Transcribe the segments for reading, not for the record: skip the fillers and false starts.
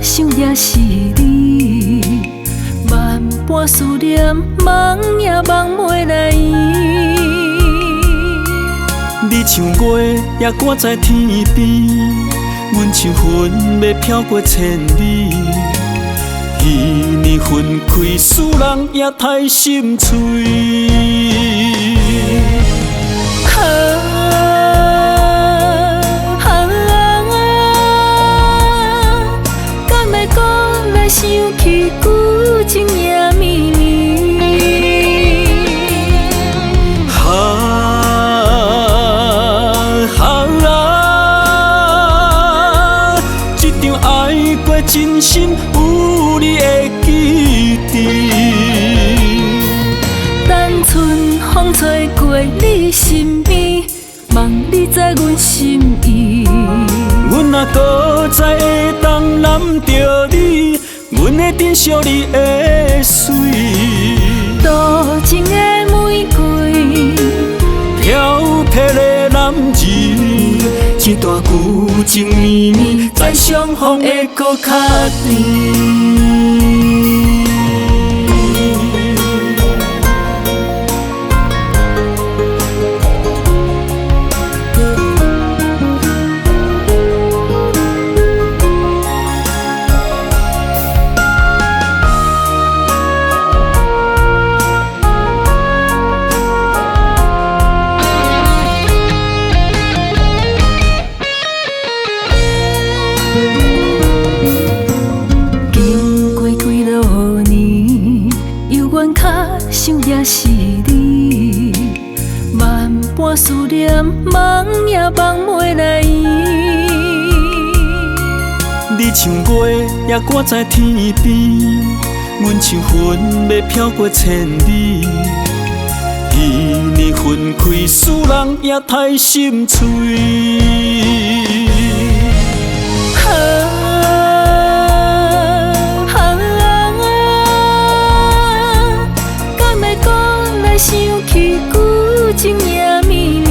想也是你，万般思念，梦也梦袂来圆。你像月也挂在天边，阮像云要飘过千里。彼年分开，使人也太心碎。敢会搁来想起旧情也绵绵？这场爱过真心，有你的记忆。单纯风吹过你身边，望你知阮心意。阮若搁再会当揽着你，阮会珍惜你的水。多情的玫瑰，飘泊的男儿，一段旧情绵绵，在相逢会搁较甜。想也是你，万般思念，梦也梦袂来圆。你像月也挂在天边，阮像云要飘过千里。彼年分开，使人也太心碎。想起旧情也绵绵，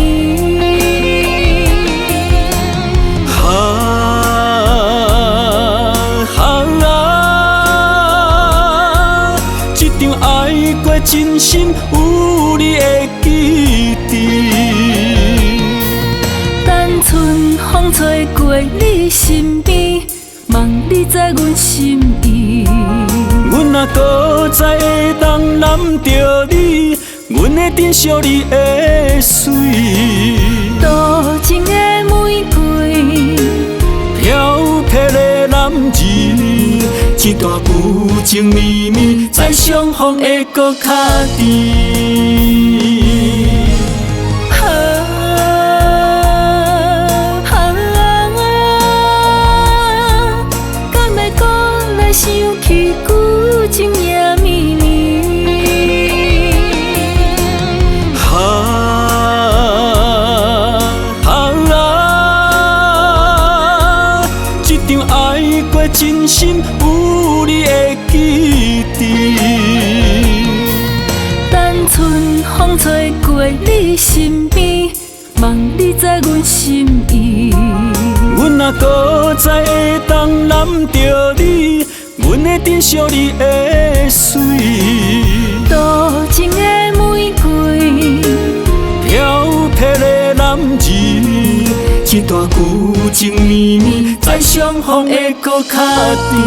这场爱过真心，有你的记忆。单纯风吹过你身边，望你知阮心意。阮若搁再会当揽着你，阮会珍惜你的水。多情的玫瑰，飘泊的男儿，一段旧情绵绵，再相逢会搁较甜。敢会搁来想起旧情也绵绵？真心有你的记忆，单纯风吹过你身边，望你知阮心意。阮若搁再会当揽着你，阮会珍惜你的水。多情的玫瑰，飘泊的男儿，一段旧情绵绵，再相逢会搁较甜。